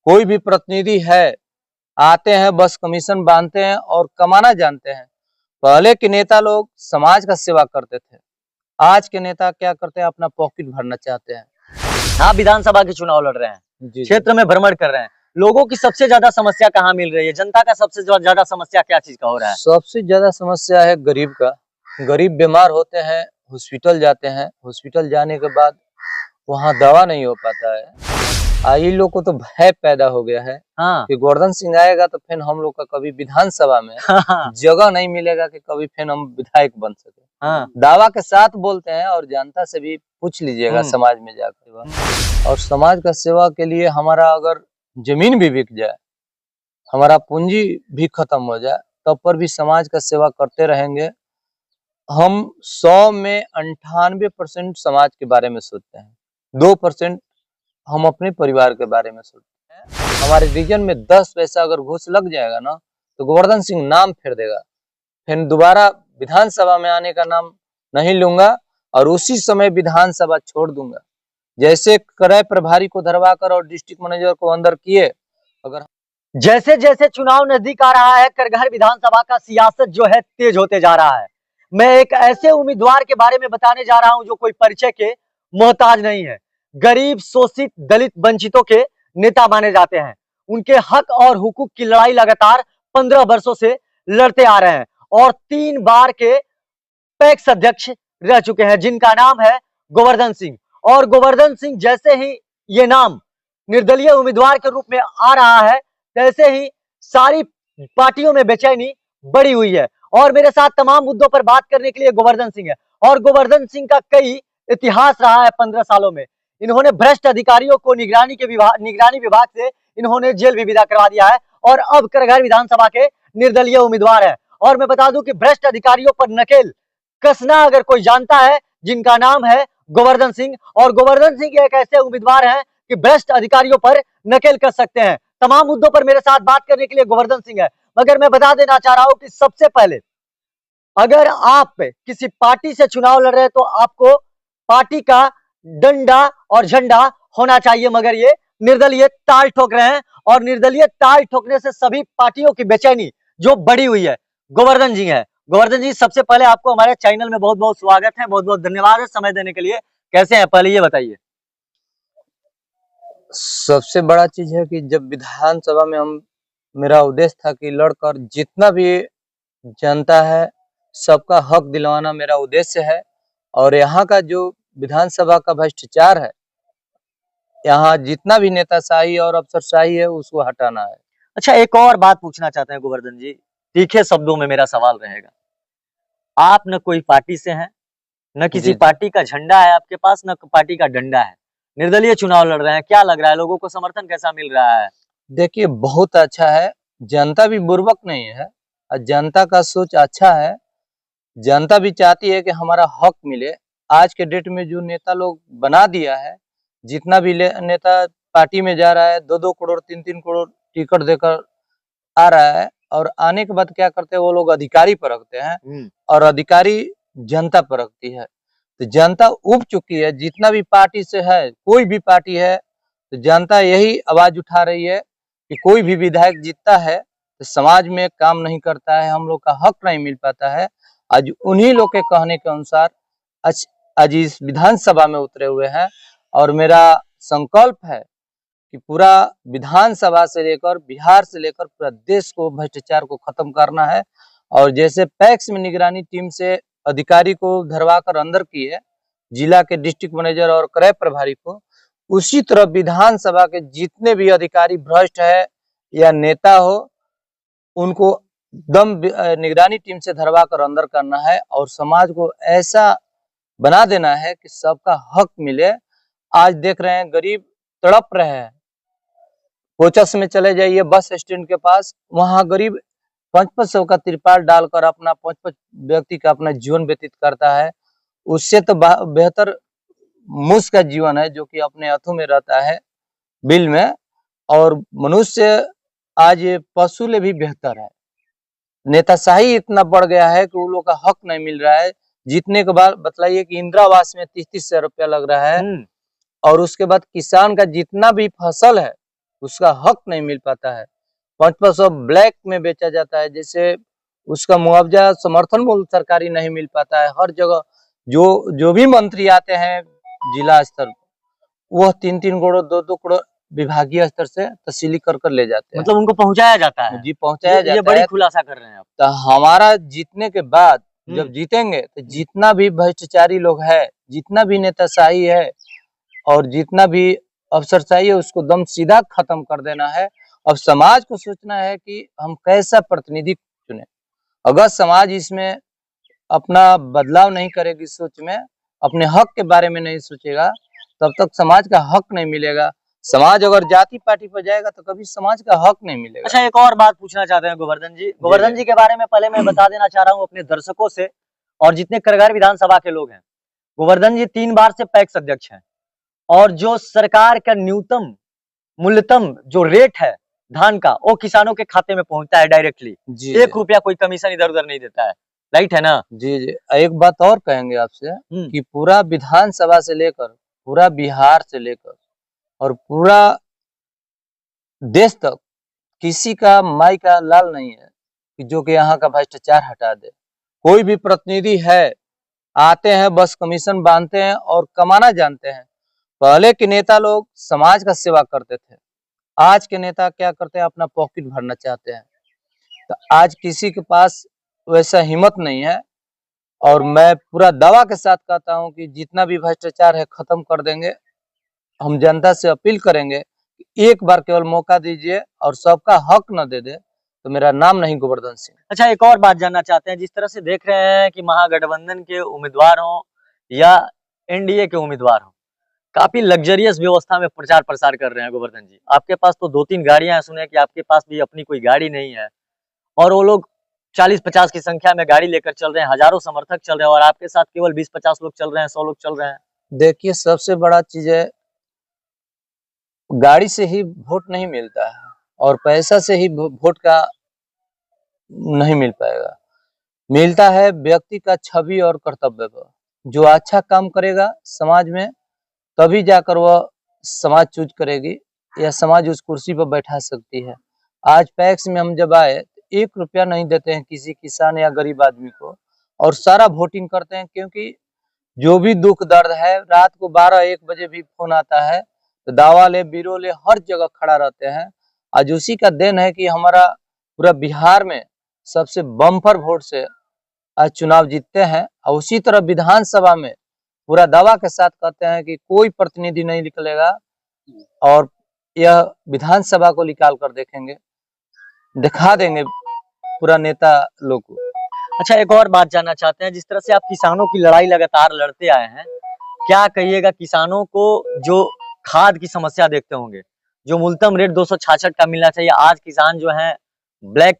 कोई भी प्रतिनिधि है, आते हैं बस कमीशन बांधते हैं और कमाना जानते हैं। पहले के नेता लोग समाज का सेवा करते थे, आज के नेता क्या करते हैं, अपना पॉकेट भरना चाहते हैं। आप विधानसभा के चुनाव लड़ रहे हैं, क्षेत्र में भ्रमण कर रहे हैं, लोगों की सबसे ज्यादा समस्या कहाँ मिल रही है? जनता का सबसे ज्यादा समस्या क्या चीज का हो रहा है? सबसे ज्यादा समस्या है गरीब का। गरीब बीमार होते हैं, हॉस्पिटल जाते हैं, हॉस्पिटल जाने के बाद वहाँ दवा नहीं हो पाता है। इन लोग को तो भय पैदा हो गया है कि गोवर्धन सिंह आएगा तो फिर हम लोग का कभी विधानसभा में जगह नहीं मिलेगा कि कभी फिर हम विधायक बन सके। दावा के साथ बोलते हैं और जनता से भी पूछ लीजिएगा समाज में जाकर। और समाज का सेवा के लिए हमारा अगर जमीन भी बिक जाए, हमारा पूंजी भी खत्म हो जाए, तब पर भी समाज का सेवा करते रहेंगे। हम 100 में 98% समाज के बारे में सोचते हैं, 2% हम अपने परिवार के बारे में सोचते हैं। हमारे रीजन में 10 पैसा अगर घूस लग जाएगा ना, तो गोवर्धन सिंह नाम फेर देगा, फिर दोबारा विधानसभा में आने का नाम नहीं लूंगा और उसी समय विधानसभा छोड़ दूंगा। जैसे क्रय प्रभारी को धरवाकर और डिस्ट्रिक्ट मैनेजर को अंदर किए। अगर जैसे जैसे चुनाव नजदीक आ रहा है, करगहर विधानसभा का सियासत जो है तेज होते जा रहा है। मैं एक ऐसे उम्मीदवार के बारे में बताने जा रहा हूं जो कोई परिचय के मोहताज नहीं है। गरीब, शोषित, दलित, वंचितों के नेता माने जाते हैं। उनके हक और हुकूक की लड़ाई लगातार 15 वर्षों से लड़ते आ रहे हैं और 3 बार के पैक्स अध्यक्ष रह चुके हैं, जिनका नाम है गोवर्धन सिंह। और गोवर्धन सिंह जैसे ही ये नाम निर्दलीय उम्मीदवार के रूप में आ रहा है, तैसे ही सारी पार्टियों में बेचैनी बढ़ी हुई है। और मेरे साथ तमाम मुद्दों पर बात करने के लिए गोवर्धन सिंह है। और गोवर्धन सिंह का कई इतिहास रहा है 15 सालों में। इन्होंने भ्रष्ट अधिकारियों को निगरानी विभाग से इन्होंने जेल भी विदा करवा दिया है और अब करगहर विधानसभा के निर्दलीय उम्मीदवार है। और मैं बता दूं कि भ्रष्ट अधिकारियों पर नकेल कसना अगर कोई जानता है, जिनका नाम है गोवर्धन सिंह। और गोवर्धन सिंह एक ऐसे उम्मीदवार हैं कि भ्रष्ट अधिकारियों पर नकेल कस सकते हैं। तमाम मुद्दों पर मेरे साथ बात करने के लिए गोवर्धन सिंह है। मगर मैं बता देना चाह रहा हूं कि सबसे पहले अगर आप किसी पार्टी से चुनाव लड़ रहे हैं तो आपको पार्टी का डंडा और झंडा होना चाहिए। मगर ये निर्दलीय ताल ठोक रहे हैं और निर्दलीय ताल ठोकने से सभी पार्टियों की बेचैनी जो बढ़ी हुई है, गोवर्धन जी है। गोवर्धन जी, सबसे पहले आपको हमारे चैनल में बहुत बहुत स्वागत है, बहुत बहुत धन्यवाद है समय देने के लिए। कैसे हैं, पहले ये बताइए। सबसे बड़ा चीज है कि जब विधानसभा में मेरा उद्देश्य था कि लड़कर जितना भी जनता है सबका हक दिलवाना मेरा उद्देश्य है। और यहाँ का जो विधानसभा का भ्रष्टाचार है, यहाँ जितना भी नेताशाही और अफसरशाही है उसको हटाना है। अच्छा, एक और बात पूछना चाहते हैं गोवर्धन जी, तीखे शब्दों में मेरा सवाल रहेगा। आप न कोई पार्टी से हैं, न किसी पार्टी का झंडा है आपके पास, न पार्टी का डंडा है, निर्दलीय चुनाव लड़ रहे हैं। क्या लग रहा है, लोगों को समर्थन कैसा मिल रहा है? देखिए, बहुत अच्छा है। जनता भी बुर्बक नहीं है और जनता का सोच अच्छा है। जनता भी चाहती है कि हमारा हक मिले। आज के डेट में जो नेता लोग बना दिया है, जितना भी नेता पार्टी में जा रहा है 2-2 करोड़ 3-3 करोड़ टिकट देकर आ रहा है और आने के बाद क्या करते हैं, वो लोग अधिकारी पर रखते हैं और अधिकारी जनता पर रखती है। तो जनता उब चुकी है। जितना भी पार्टी से है, कोई भी पार्टी है, तो जनता यही आवाज उठा रही है कि कोई भी विधायक जीतता है तो समाज में काम नहीं करता है, हम लोग का हक नहीं मिल पाता है। आज उन्हीं लोग के कहने के अनुसार आज इस विधानसभा में उतरे हुए हैं और मेरा संकल्प है कि पूरा विधानसभा से लेकर बिहार से लेकर पूरा देश को भ्रष्टाचार को खत्म करना है। और जैसे पैक्स में निगरानी टीम से अधिकारी को धरवा कर अंदर किए जिला के डिस्ट्रिक्ट मैनेजर और क्रय प्रभारी को, उसी तरह विधानसभा के जितने भी अधिकारी भ्रष्ट है या नेता हो, उनको दम निगरानी टीम से धरवा कर अंदर करना है और समाज को ऐसा बना देना है कि सबका हक मिले। आज देख रहे हैं गरीब तड़प रहे हैं। कोचस में चले जाइए, बस स्टैंड के पास, वहां गरीब 500 का तिरपाल डालकर अपना 5 व्यक्ति का अपना जीवन व्यतीत करता है। उससे तो बेहतर मूस का जीवन है जो कि अपने अथू में रहता है बिल में। और मनुष्य आज पशु ले भी बेहतर है। नेताशाही इतना बढ़ गया है कि वो लोग का हक नहीं मिल रहा है। जीतने के बाद बतलाइए कि इंदिरा आवास में 30-30 हजार रुपया लग रहा है और उसके बाद किसान का जितना भी फसल है उसका हक नहीं मिल पाता है। 500 ब्लैक में बेचा जाता है, जैसे उसका मुआवजा समर्थन मूल्य सरकारी नहीं मिल पाता है। हर जगह जो भी मंत्री आते हैं जिला स्तर, वह 3-3 करोड़ 2-2 करोड़ विभागीय स्तर से तहसीली कर ले जाते हैं। मतलब उनको पहुंचाया जाता है। जी पहुंचाया ये जाता बड़ी है। खुलासा कर रहे हैं आप। तो हमारा जीतने के बाद जब जीतेंगे तो जितना भी भ्रष्टाचारी लोग है, जितना भी नेताशाही है और जितना भी अफसरशाही है, उसको दम सीधा खत्म कर देना है। अब समाज को सोचना है कि हम कैसा प्रतिनिधि चुने। अगर समाज इसमें अपना बदलाव नहीं करेगी, सोच में अपने हक के बारे में नहीं सोचेगा, तब तक समाज का हक नहीं मिलेगा। समाज अगर जाति पार्टी पर जाएगा तो कभी समाज का हक नहीं मिलेगा। अच्छा, एक और बात पूछना चाहते हैं गोवर्धन जी। गोवर्धन जी के बारे में पहले मैं बता देना चाह रहा हूँ अपने दर्शकों से और जितने करगहर विधानसभा के लोग हैं। गोवर्धन जी 3 बार से पैक्स अध्यक्ष हैं और जो सरकार का न्यूनतम मूल्यतम जो रेट है धान का, वो किसानों के खाते में पहुंचता है डायरेक्टली। जी 1 रुपया कोई कमीशन इधर उधर नहीं देता है। राइट है ना? जी जी। एक बात और कहेंगे आपसे कि पूरा विधानसभा से लेकर पूरा बिहार से लेकर और पूरा देश तक किसी का माई का लाल नहीं है कि जो कि यहाँ का भ्रष्टाचार हटा दे। कोई भी प्रतिनिधि है, आते हैं बस कमीशन बांधते हैं और कमाना जानते हैं। पहले के नेता लोग समाज का सेवा करते थे, आज के नेता क्या करते हैं, अपना पॉकेट भरना चाहते हैं। तो आज किसी के पास वैसा हिम्मत नहीं है और मैं पूरा दावा के साथ कहता हूं कि जितना भी भ्रष्टाचार है खत्म कर देंगे। हम जनता से अपील करेंगे कि एक बार केवल मौका दीजिए और सबका हक न दे दे तो मेरा नाम नहीं गोवर्धन सिंह। अच्छा, एक और बात जानना चाहते हैं। जिस तरह से देख रहे हैं कि महागठबंधन के उम्मीदवार हों या एनडीए के उम्मीदवार हों, काफी लग्जरियस व्यवस्था में प्रचार प्रसार कर रहे हैं गोवर्धन जी। आपके पास तो 2-3 गाड़ियां हैं, सुने कि आपके पास भी अपनी कोई गाड़ी नहीं है और वो लोग 40-50 की संख्या में गाड़ी लेकर चल रहे हैं, हजारों समर्थक चल रहे हैं और आपके साथ केवल 20-50 लोग चल रहे हैं, 100 लोग चल रहे हैं। देखिए, सबसे बड़ा चीज है, गाड़ी से ही वोट नहीं मिलता है और पैसा से ही वोट का नहीं मिल पाएगा। मिलता है व्यक्ति का छवि और कर्तव्य पर। जो अच्छा काम करेगा समाज में, तभी जाकर वह समाज चूज करेगी या समाज उस कुर्सी पर बैठा सकती है। आज पैक्स में हम जब आए, 1 रुपया नहीं देते हैं किसी किसान या गरीब आदमी को और सारा वोटिंग करते हैं, क्योंकि जो भी दुख दर्द है, रात को 12-1 बजे भी फोन आता है तो दावा ले बीरो ले हर जगह खड़ा रहते हैं। आज उसी का देन है कि हमारा पूरा बिहार में सबसे बम्पर वोट से आज चुनाव जीतते हैं। और उसी तरह विधानसभा में पूरा दावा के साथ कहते हैं कि कोई प्रतिनिधि नहीं निकलेगा और यह विधानसभा को निकाल कर देखेंगे, दिखा देंगे पूरा नेता लोग को। अच्छा, एक और बात जानना चाहते हैं। जिस तरह से आप किसानों की लड़ाई लगातार लड़ते आए हैं, क्या कहिएगा किसानों को जो खाद की समस्या देखते होंगे, जो मूलतम रेट 266 का मिलना चाहिए, आज किसान जो है ब्लैक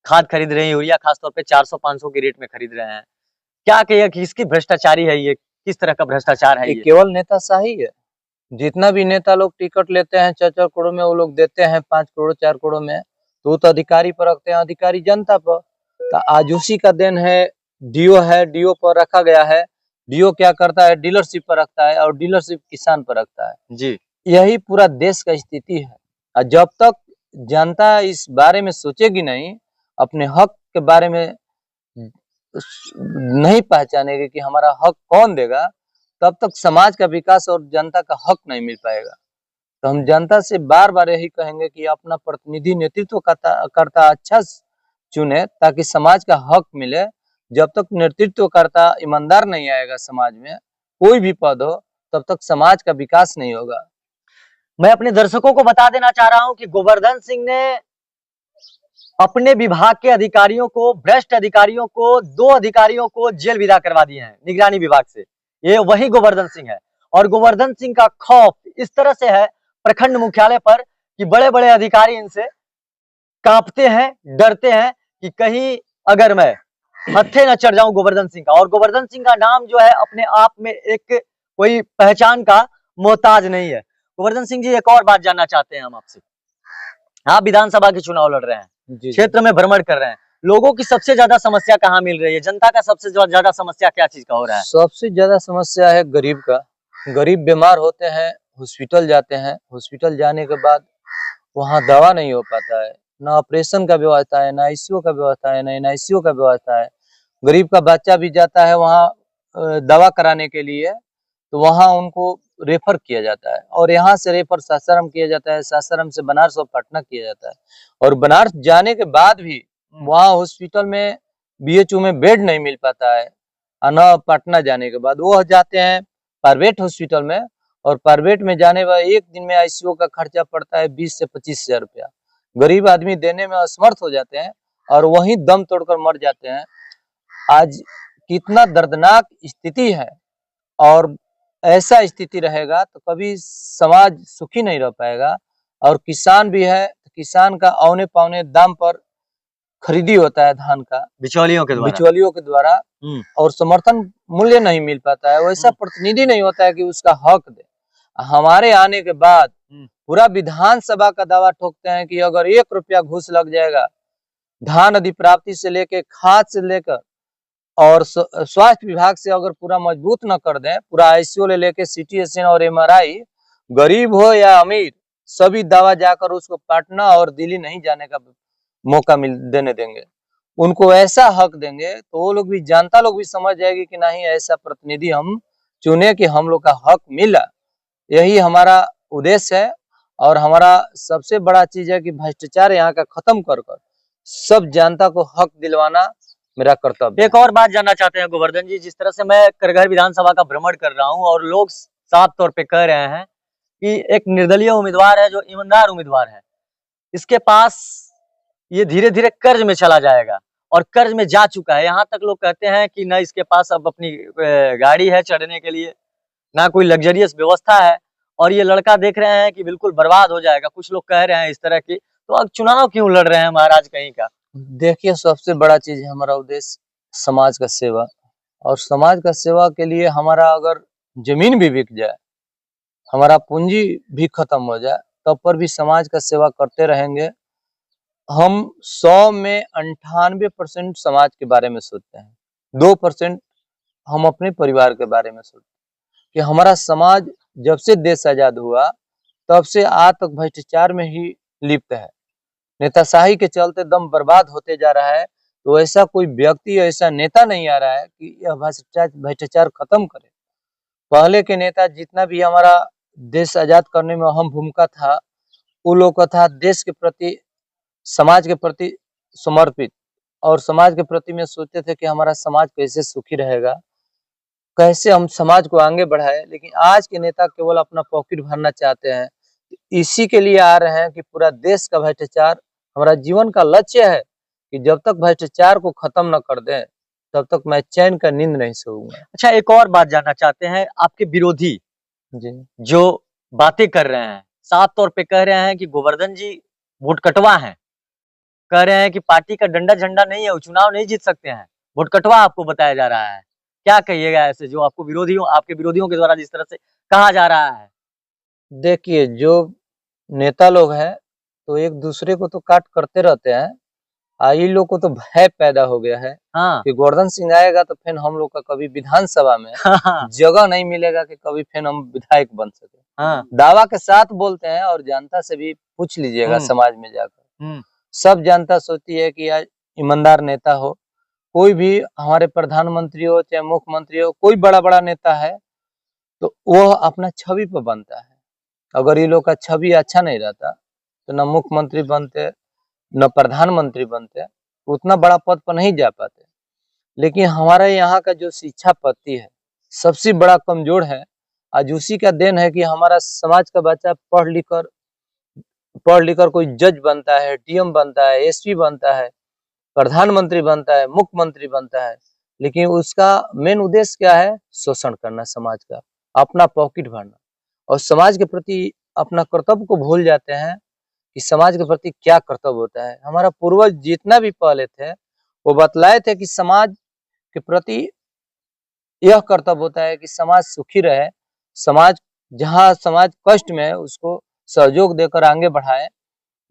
खाद खरीद रहे हैं, यूरिया खासतौर पे 400-500 के रेट में खरीद रहे हैं। क्या कहिएगा कि किसकी भ्रष्टाचारी है ये, किस तरह का भ्रष्टाचार है ये? केवल नेताशाही है। जितना भी नेता लोग टिकट लेते हैं 4-4 करोड़ में, वो लोग देते हैं 5 करोड़ 4 करोड़ में, तो अधिकारी पर रखते हैं, अधिकारी जनता पर। तो आज उसी का देन है, डीओ है, डीओ पर रखा गया है। डीओ क्या करता है, डीलरशिप पर रखता है और डीलरशिप किसान पर रखता है जी। यही पूरा देश का स्थिति है। और जब तक जनता इस बारे में सोचेगी नहीं, अपने हक के बारे में नहीं पहचानेगी कि हमारा हक कौन देगा, तब तक समाज का विकास और जनता का हक नहीं मिल पाएगा। तो हम जनता से बार बार यही कहेंगे कि अपना प्रतिनिधि नेतृत्व करता अच्छा चुने ताकि समाज का हक मिले। जब तक नेतृत्व करता ईमानदार नहीं आएगा समाज में, कोई भी पद हो, तब तक समाज का विकास नहीं होगा। मैं अपने दर्शकों को बता देना चाह रहा हूं कि गोवर्धन सिंह ने अपने विभाग के अधिकारियों को, भ्रष्ट अधिकारियों को, 2 अधिकारियों को जेल विदा करवा दिए हैं निगरानी विभाग से। ये वही गोवर्धन सिंह है और गोवर्धन सिंह का खौफ इस तरह से है प्रखंड मुख्यालय पर कि बड़े बड़े अधिकारी इनसे कांपते हैं, डरते हैं कि कहीं अगर मैं हत्थे न चढ़ जाऊं गोवर्धन सिंह का। और गोवर्धन सिंह का नाम जो है अपने आप में एक कोई पहचान का मोहताज नहीं है। गोवर्धन सिंह जी, एक और बात जानना चाहते हैं हम आपसे। आप विधानसभा के चुनाव लड़ रहे हैं, क्षेत्र में भ्रमण कर रहे हैं, लोगों की सबसे ज्यादा समस्या कहाँ मिल रही है? जनता का सबसे ज्यादा समस्या क्या चीज का हो रहा है? सबसे ज्यादा समस्या है गरीब का। गरीब बीमार होते हैं, हॉस्पिटल जाते हैं, हॉस्पिटल जाने के बाद वहाँ दवा नहीं हो पाता है, ना ऑपरेशन का व्यवस्था है, ना आईसीयू का व्यवस्था है, ना एनआईसीयू का व्यवस्था है। गरीब का बच्चा भी जाता है वहाँ दवा कराने के लिए, तो वहाँ उनको रेफर किया जाता है और यहाँ से रेफर सासाराम किया जाता है, सासाराम से बनारस और पटना किया जाता है। और बनारस जाने के बाद भी वहाँ हॉस्पिटल में बीएचयू में बेड नहीं मिल पाता है। न पटना जाने के बाद वो जाते हैं प्राइवेट हॉस्पिटल में, और प्राइवेट में जाने पर एक दिन में आईसीयू का खर्चा पड़ता है 20 से 25 हजार रुपया। गरीब आदमी देने में असमर्थ हो जाते हैं और वहीं दम तोड़कर मर जाते हैं। आज कितना दर्दनाक स्थिति है, और ऐसा स्थिति रहेगा तो कभी समाज सुखी नहीं रह पाएगा। और किसान भी है, किसान का औने पौने दाम पर खरीदी होता है धान का बिचौलियों के द्वारा। बिचौलियों के द्वारा, और समर्थन मूल्य नहीं मिल पाता है। वैसा प्रतिनिधि नहीं होता है कि उसका हक दे। हमारे आने के बाद पूरा विधानसभा का दावा ठोकते हैं कि अगर 1 रुपया घूस लग जाएगा, धान अधिप्राप्ति से लेकर खाद से लेकर और स्वास्थ्य विभाग से अगर पूरा मजबूत न कर दें, पूरा आईसीयू ले लेके सीटी स्कैन और एमआरआई, गरीब हो या अमीर, सभी दवा जाकर उसको पटना और दिल्ली नहीं जाने का मौका देने देंगे। उनको ऐसा हक देंगे तो वो लोग भी, जनता लोग भी समझ जाएगी कि नहीं, ऐसा प्रतिनिधि हम चुने कि हम लोग का हक मिला। यही हमारा उद्देश्य है। और हमारा सबसे बड़ा चीज है कि भ्रष्टाचार यहाँ का खत्म कर सब जनता को हक दिलवाना मेरा कर्तव्य। एक और बात जानना चाहते हैं गोवर्धन जी, जिस तरह से मैं करगहर विधानसभा का भ्रमण कर रहा हूं और लोग साफ तौर पे कह रहे हैं कि एक निर्दलीय उम्मीदवार है जो ईमानदार उम्मीदवार है, इसके पास ये धीरे धीरे कर्ज में चला जाएगा और कर्ज में जा चुका है। यहाँ तक लोग कहते हैं कि न इसके पास अब अपनी गाड़ी है चढ़ने के लिए, ना कोई लग्जरियस व्यवस्था है, और ये लड़का देख रहे हैं कि बिल्कुल बर्बाद हो जाएगा। कुछ लोग कह रहे हैं इस तरह की, तो अब चुनाव क्यों लड़ रहे हैं महाराज कहीं का? देखिए, सबसे बड़ा चीज है हमारा उद्देश्य समाज का सेवा, और समाज का सेवा के लिए हमारा अगर जमीन भी बिक जाए, हमारा पूंजी भी खत्म हो जाए, तब पर भी समाज का सेवा करते रहेंगे। हम 100 में 98% समाज के बारे में सोचते हैं, 2% हम अपने परिवार के बारे में सोचते हैं कि हमारा समाज जब से देश आजाद हुआ तब से आज तक भ्रष्टाचार में ही लिप्त है। नेताशाही के चलते दम बर्बाद होते जा रहा है। तो ऐसा कोई व्यक्ति, ऐसा नेता नहीं आ रहा है कि यह भ्रष्टाचार खत्म करे। पहले के नेता जितना भी हमारा देश आजाद करने में अहम भूमिका था, उन लोगों का था देश के प्रति, समाज के प्रति समर्पित, और समाज के प्रति में सोचते थे कि हमारा समाज कैसे सुखी रहेगा, कैसे हम समाज को आगे बढ़ाए। लेकिन आज के नेता केवल अपना पॉकेट भरना चाहते हैं, इसी के लिए आ रहे हैं कि पूरा देश का भ्रष्टाचार, हमारा जीवन का लक्ष्य है कि जब तक भ्रष्टाचार को खत्म न कर दें तब तक मैं चैन का नींद नहीं सोऊंगा। अच्छा, एक और बात जानना चाहते हैं, आपके विरोधी जी जो बातें कर रहे हैं, साफ तौर पे कह रहे हैं कि गोवर्धन जी वोट कटवा हैं, कह रहे हैं कि पार्टी का डंडा झंडा नहीं है, वो चुनाव नहीं जीत सकते हैं, वोट कटवा आपको बताया जा रहा है। क्या कहिएगा ऐसे जो आपको आपके विरोधियों के द्वारा जिस तरह से कहा जा रहा है? देखिए, जो नेता लोग हैं तो एक दूसरे को तो काट करते रहते हैं, इन लोग को तो भय पैदा हो गया है कि गोवर्धन सिंह आएगा तो फिर हम लोग का कभी विधानसभा में जगह नहीं मिलेगा कि कभी फिर हम विधायक बन सके। दावा के साथ बोलते हैं, और जनता से भी पूछ लीजिएगा समाज में जाकर, सब जनता सोचती है कि आज ईमानदार नेता हो, कोई भी हमारे प्रधानमंत्री हो चाहे मुख्यमंत्री हो, कोई बड़ा बड़ा नेता है तो वो अपना छवि पर बनता है। अगर ये लोग का छवि अच्छा नहीं रहता तो न मुख्यमंत्री बनते न प्रधानमंत्री बनते, उतना बड़ा पद पर नहीं जा पाते। लेकिन हमारे यहाँ का जो शिक्षा पद्धति है सबसे बड़ा कमजोर है। आज उसी का देन है कि हमारा समाज का बच्चा पढ़ लिख कर कोई जज बनता है, डीएम बनता है, एसपी बनता है, प्रधानमंत्री बनता है, मुख्यमंत्री बनता है, लेकिन उसका मेन उद्देश्य क्या है? शोषण करना समाज का, अपना पॉकेट भरना, और समाज के प्रति अपना कर्तव्य को भूल जाते हैं कि समाज के प्रति क्या कर्तव्य होता है। हमारा पूर्वज जितना भी पहले थे वो बतलाए थे कि समाज के प्रति यह कर्तव्य होता है कि समाज सुखी रहे, जहाँ समाज कष्ट में है उसको सहयोग देकर आगे बढ़ाए।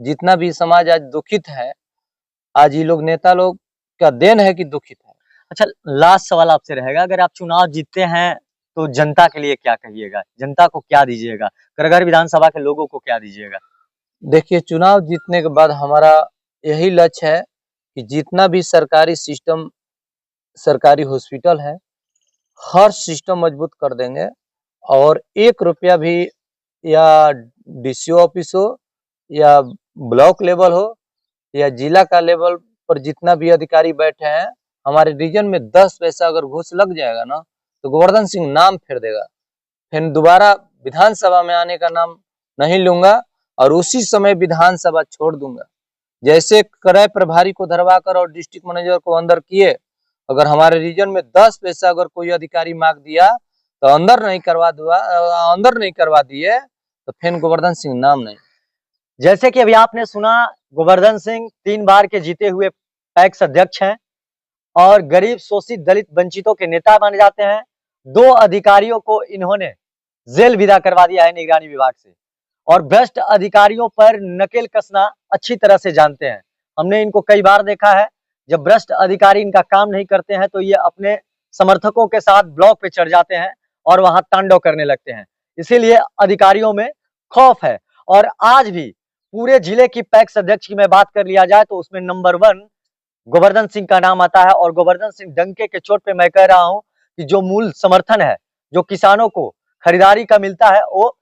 जितना भी समाज आज दुखित है, आज ये लोग नेता लोग का देन है कि दुखित है। अच्छा, लास्ट सवाल आपसे रहेगा, अगर आप चुनाव जीतते हैं तो जनता के लिए क्या कहिएगा, जनता को क्या दीजिएगा, करगहर विधानसभा के लोगों को क्या दीजिएगा? देखिए, चुनाव जीतने के बाद हमारा यही लक्ष्य है कि जितना भी सरकारी सिस्टम, सरकारी हॉस्पिटल है, हर सिस्टम मजबूत कर देंगे और 1 रुपया भी, या डीसीओ ऑफिस हो या ब्लॉक लेवल हो या जिला का लेवल पर जितना भी अधिकारी बैठे हैं, हमारे रीजन में 10 पैसा अगर घूस लग जाएगा ना, तो गोवर्धन सिंह नाम फेर देगा। फिर दोबारा विधानसभा में आने का नाम नहीं लूंगा और उसी समय विधानसभा छोड़ दूंगा। जैसे क्रय प्रभारी को धरवाकर और डिस्ट्रिक्ट मैनेजर को अंदर किए, अगर हमारे रीजन में 10 पैसा अगर कोई अधिकारी मांग दिया तो अंदर नहीं करवा दिए तो फिर गोवर्धन सिंह नाम नहीं। जैसे कि अभी आपने सुना, गोवर्धन सिंह 3 बार के जीते हुए पैक्स अध्यक्ष हैं और गरीब शोषित दलित वंचितों के नेता माने जाते हैं। 2 अधिकारियों को इन्होंने जेल विदा करवा दिया है निगरानी विभाग से, और भ्रष्ट अधिकारियों पर नकेल कसना अच्छी तरह से जानते हैं। हमने इनको कई बार देखा है, जब भ्रष्ट अधिकारी इनका काम नहीं करते हैं तो ये अपने समर्थकों के साथ ब्लॉक पे चढ़ जाते हैं और वहां तांडव करने लगते हैं। इसीलिए अधिकारियों में खौफ है। और आज भी पूरे जिले की पैक्स अध्यक्ष की मैं बात कर लिया जाए तो उसमें नंबर 1 गोवर्धन सिंह का नाम आता है। और गोवर्धन सिंह डंके के चोट पे मैं कह रहा हूं कि जो मूल समर्थन है, जो किसानों को खरीदारी का मिलता है, वो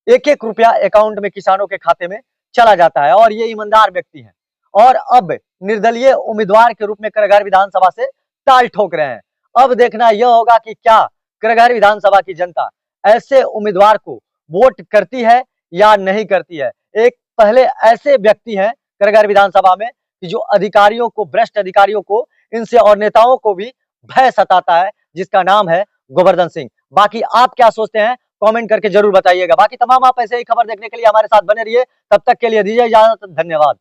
1-1 रुपया अकाउंट में किसानों के खाते में चला जाता है और ये ईमानदार व्यक्ति हैं। और अब निर्दलीय उम्मीदवार के रूप में करगहर विधानसभा से ताल ठोक रहे हैं। अब देखना यह होगा कि क्या करगहर विधानसभा की जनता ऐसे उम्मीदवार को वोट करती है या नहीं करती है। एक पहले ऐसे व्यक्ति हैं करगहर विधानसभा में कि जो अधिकारियों को, भ्रष्ट अधिकारियों को, इनसे और नेताओं को भी भय सताता है, जिसका नाम है गोवर्धन सिंह। बाकी आप क्या सोचते हैं कमेंट करके जरूर बताइएगा। बाकी तमाम आप ऐसे ही खबर देखने के लिए हमारे साथ बने रहिए। तब तक के लिए दीजिए इजाजत, धन्यवाद।